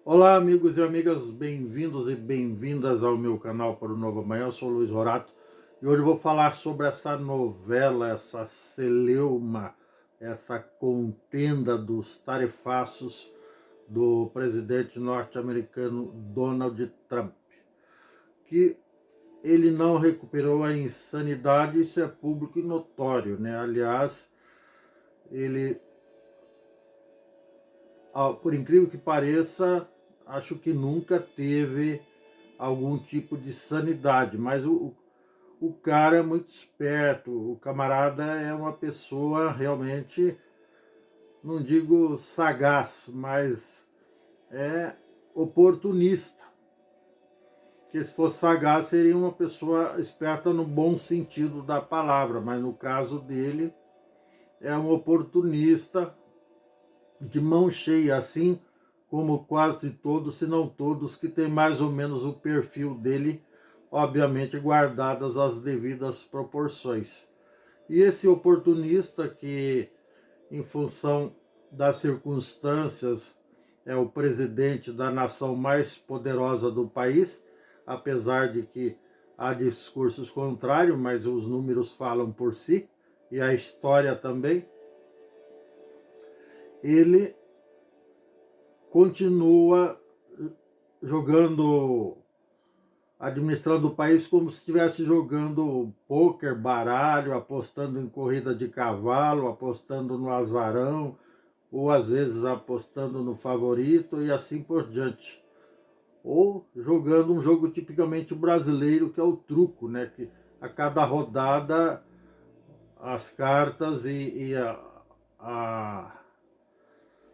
Olá, amigos e amigas, bem-vindos e bem-vindas ao meu canal para o Novo Amanhã. Eu sou o Luiz Rorato e hoje eu vou falar sobre essa novela, essa celeuma, essa contenda dos tarifaços do presidente norte-americano Donald Trump, que ele não recuperou a insanidade, isso é público e notório, né? Aliás, ele, por incrível que pareça, acho que nunca teve algum tipo de sanidade, mas o cara é muito esperto, o camarada é uma pessoa realmente, não digo sagaz, mas é oportunista. Que se fosse sagaz seria uma pessoa esperta no bom sentido da palavra, mas no caso dele é um oportunista de mão cheia, assim como quase todos, se não todos, que tem mais ou menos o perfil dele, obviamente guardadas as devidas proporções. E esse oportunista que, em função das circunstâncias, é o presidente da nação mais poderosa do país, apesar de que há discursos contrários, mas os números falam por si, e a história também, ele continua jogando, administrando o país como se estivesse jogando pôquer, baralho, apostando em corrida de cavalo, apostando no azarão, ou às vezes apostando no favorito e assim por diante. Ou jogando um jogo tipicamente brasileiro, que é o truco, né? Que a cada rodada as cartas a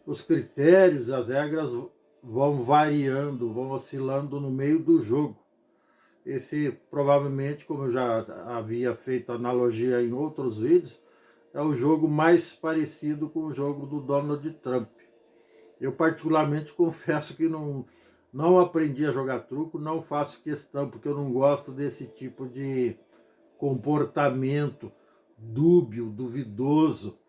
os critérios e as regras vão variando, vão oscilando no meio do jogo. Esse provavelmente, como eu já havia feito analogia em outros vídeos, é o jogo mais parecido com o jogo do Donald Trump. Eu particularmente confesso que não aprendi a jogar truco, não faço questão, porque eu não gosto desse tipo de comportamento dúbio, duvidoso,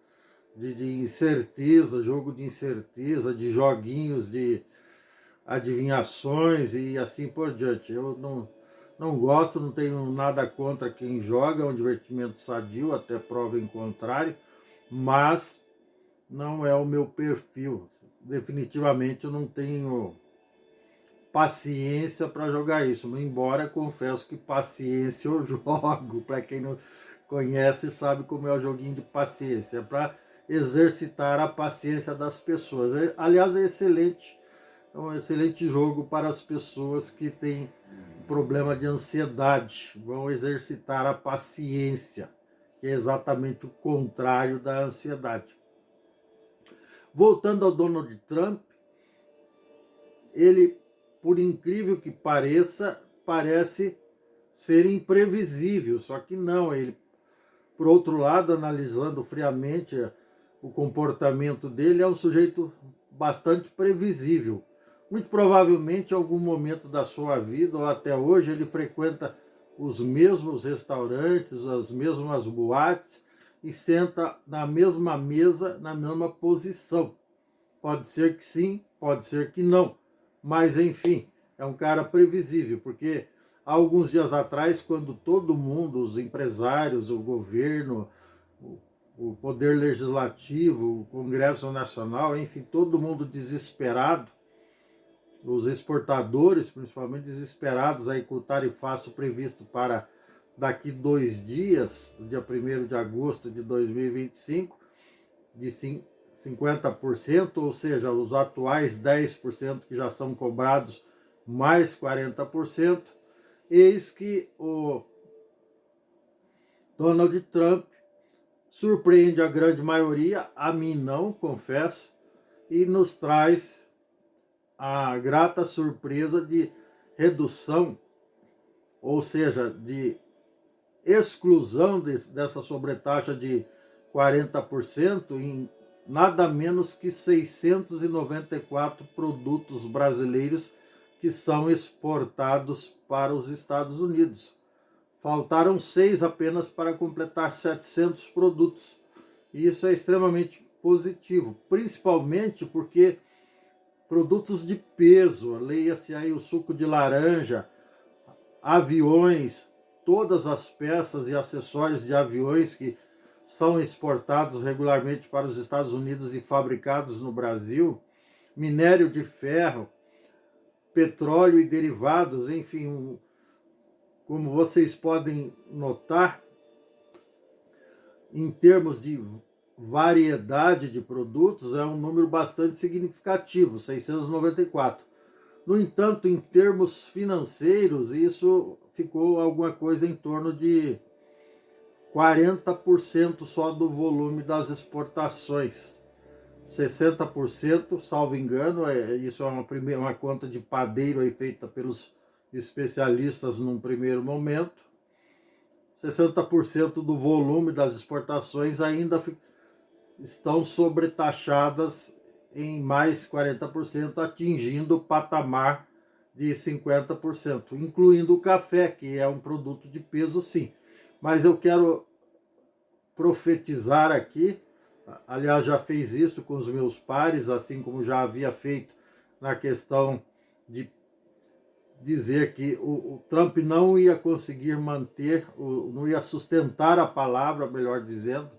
de incerteza, jogo de incerteza, de joguinhos de adivinhações e assim por diante. Eu não gosto, não tenho nada contra quem joga, é um divertimento sadio, até prova em contrário, mas não é o meu perfil. Definitivamente eu não tenho paciência para jogar isso, embora confesso que paciência eu jogo. Para quem não conhece sabe como é o joguinho de paciência, é para exercitar a paciência das pessoas. Aliás, é um excelente jogo para as pessoas que têm problema de ansiedade, vão exercitar a paciência, que é exatamente o contrário da ansiedade. Voltando ao Donald Trump, ele, por incrível que pareça, parece ser imprevisível, só que não, ele, por outro lado, analisando friamente o comportamento dele, é um sujeito bastante previsível. Muito provavelmente, em algum momento da sua vida, ou até hoje, ele frequenta os mesmos restaurantes, as mesmas boates e senta na mesma mesa, na mesma posição. Pode ser que sim, pode ser que não. Mas, enfim, é um cara previsível, porque há alguns dias atrás, quando todo mundo, os empresários, o governo, o poder legislativo, o Congresso Nacional, enfim, todo mundo desesperado, os exportadores principalmente desesperados aí com o tarifaço previsto para daqui 2 dias, do dia 1º de agosto de 2025, de 50%, ou seja, os atuais 10% que já são cobrados, mais 40%, eis que o Donald Trump surpreende a grande maioria, a mim não, confesso, e nos traz a grata surpresa de redução, ou seja, de exclusão dessa sobretaxa de 40% em nada menos que 694 produtos brasileiros que são exportados para os Estados Unidos. Faltaram 6 apenas para completar 700 produtos. E isso é extremamente positivo, principalmente porque produtos de peso, leia-se aí o suco de laranja, aviões, todas as peças e acessórios de aviões que são exportados regularmente para os Estados Unidos e fabricados no Brasil, minério de ferro, petróleo e derivados, enfim, como vocês podem notar, em termos de variedade de produtos, é um número bastante significativo, 694. No entanto, em termos financeiros, isso ficou alguma coisa em torno de 40% só do volume das exportações. 60%, salvo engano, isso é uma conta de padeiro aí feita pelos especialistas num primeiro momento. 60% do volume das exportações ainda estão sobretaxadas em mais 40%, atingindo o patamar de 50%, incluindo o café, que é um produto de peso, sim. Mas eu quero profetizar aqui, aliás, já fiz isso com os meus pares, assim como já havia feito na questão de dizer que o Trump não ia conseguir manter, não ia sustentar a palavra, melhor dizendo,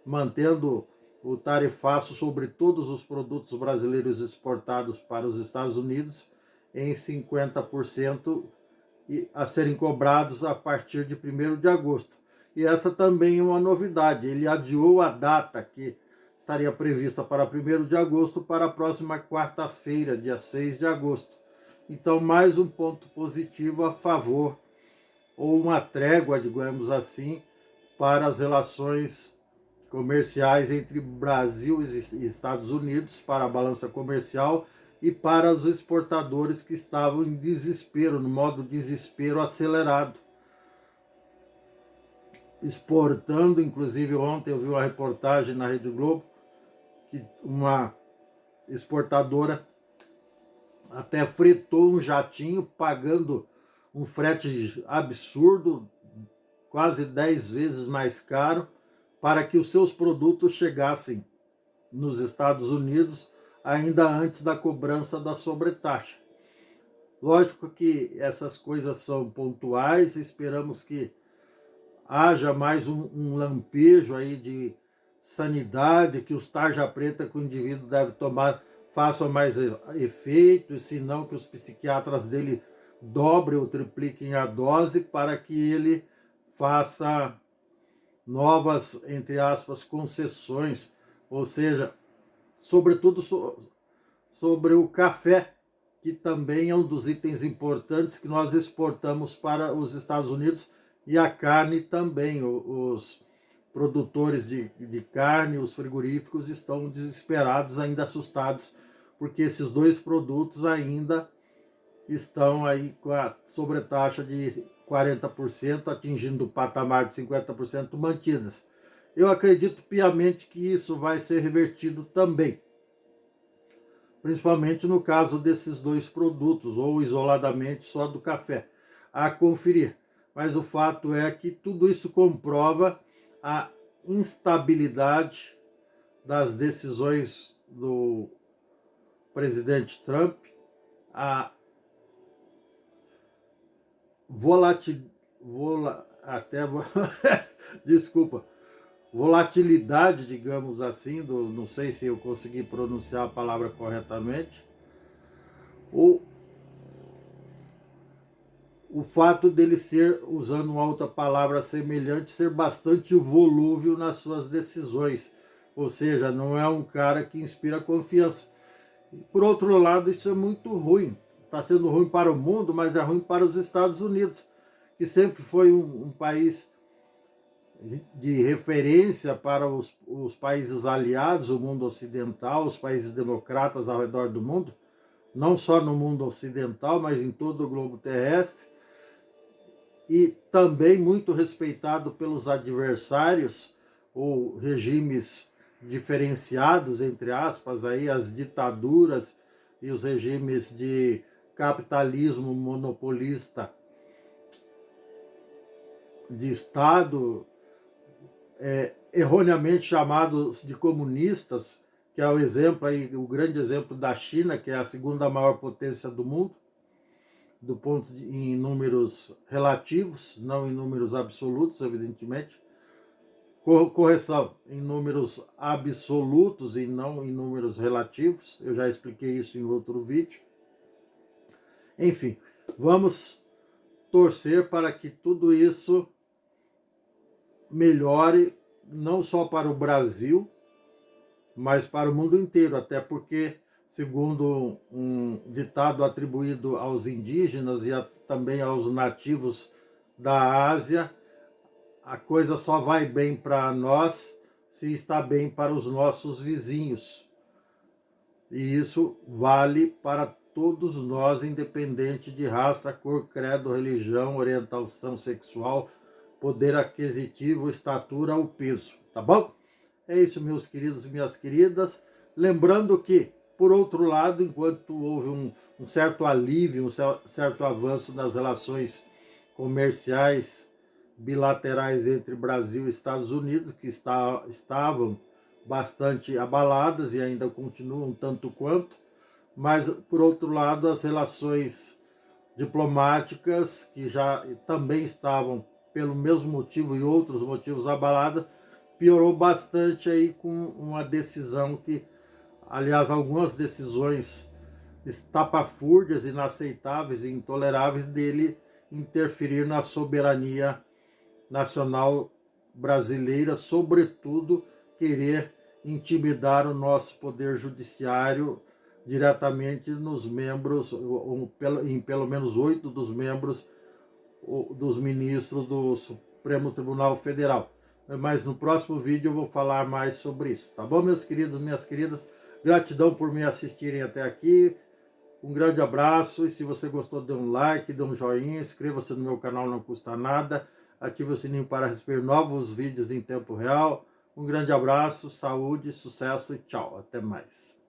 mantendo o tarifaço sobre todos os produtos brasileiros exportados para os Estados Unidos em 50% a serem cobrados a partir de 1º de agosto. E essa também é uma novidade. Ele adiou a data que estaria prevista para 1º de agosto para a próxima quarta-feira, dia 6 de agosto. Então, mais um ponto positivo a favor, ou uma trégua, digamos assim, para as relações comerciais entre Brasil e Estados Unidos, para a balança comercial e para os exportadores que estavam em desespero, no modo desespero acelerado. Exportando, inclusive ontem eu vi uma reportagem na Rede Globo, que uma exportadora até fretou um jatinho pagando um frete absurdo, quase 10 vezes mais caro, para que os seus produtos chegassem nos Estados Unidos ainda antes da cobrança da sobretaxa. Lógico que essas coisas são pontuais, esperamos que haja mais um lampejo aí de sanidade, que os tarja preta que o indivíduo deve tomar façam mais efeito, e se não que os psiquiatras dele dobrem ou tripliquem a dose para que ele faça novas, entre aspas, concessões, ou seja, sobretudo sobre o café, que também é um dos itens importantes que nós exportamos para os Estados Unidos, e a carne também. Os produtores de carne, os frigoríficos, estão desesperados, ainda assustados, porque esses dois produtos ainda estão aí com a sobretaxa de 40%, atingindo o patamar de 50% mantidas. Eu acredito piamente que isso vai ser revertido também, principalmente no caso desses dois produtos, ou isoladamente só do café, a conferir. Mas o fato é que tudo isso comprova a instabilidade das decisões do presidente Trump, a desculpa, volatilidade, digamos assim, não sei se eu consegui pronunciar a palavra corretamente, o fato dele ser, usando uma outra palavra semelhante, ser bastante volúvel nas suas decisões, ou seja, não é um cara que inspira confiança. Por outro lado, isso é muito ruim, está sendo ruim para o mundo, mas é ruim para os Estados Unidos, que sempre foi um país de referência para os países aliados, o mundo ocidental, os países democratas ao redor do mundo, não só no mundo ocidental, mas em todo o globo terrestre, e também muito respeitado pelos adversários ou regimes diferenciados, entre aspas, aí, as ditaduras e os regimes de capitalismo monopolista de Estado, erroneamente chamados de comunistas, que é o exemplo aí, o grande exemplo da China, que é a segunda maior potência do mundo, em números relativos, não em números absolutos, evidentemente. Correção, em números absolutos e não em números relativos. Eu já expliquei isso em outro vídeo. Enfim, vamos torcer para que tudo isso melhore, não só para o Brasil, mas para o mundo inteiro, até porque, segundo um ditado atribuído aos indígenas e também aos nativos da Ásia, a coisa só vai bem para nós se está bem para os nossos vizinhos. E isso vale para todos nós, independente de raça, cor, credo, religião, orientação sexual, poder aquisitivo, estatura ou peso, tá bom? É isso, meus queridos e minhas queridas. Lembrando que, por outro lado, enquanto houve um certo alívio, um certo avanço nas relações comerciais bilaterais entre Brasil e Estados Unidos, que estavam bastante abaladas e ainda continuam tanto quanto, mas, por outro lado, as relações diplomáticas, que já também estavam, pelo mesmo motivo e outros motivos, abaladas, piorou bastante aí com uma decisão que, aliás, algumas decisões estapafúrdias, inaceitáveis e intoleráveis dele interferir na soberania nacional brasileira, sobretudo querer intimidar o nosso poder judiciário diretamente nos membros, em pelo menos 8 dos membros dos ministros do Supremo Tribunal Federal. Mas no próximo vídeo eu vou falar mais sobre isso, tá bom, meus queridos, minhas queridas? Gratidão por me assistirem até aqui. Um grande abraço, e se você gostou, dê um like, dê um joinha, inscreva-se no meu canal, não custa nada. Ative o sininho para receber novos vídeos em tempo real. Um grande abraço, saúde, sucesso e tchau. Até mais.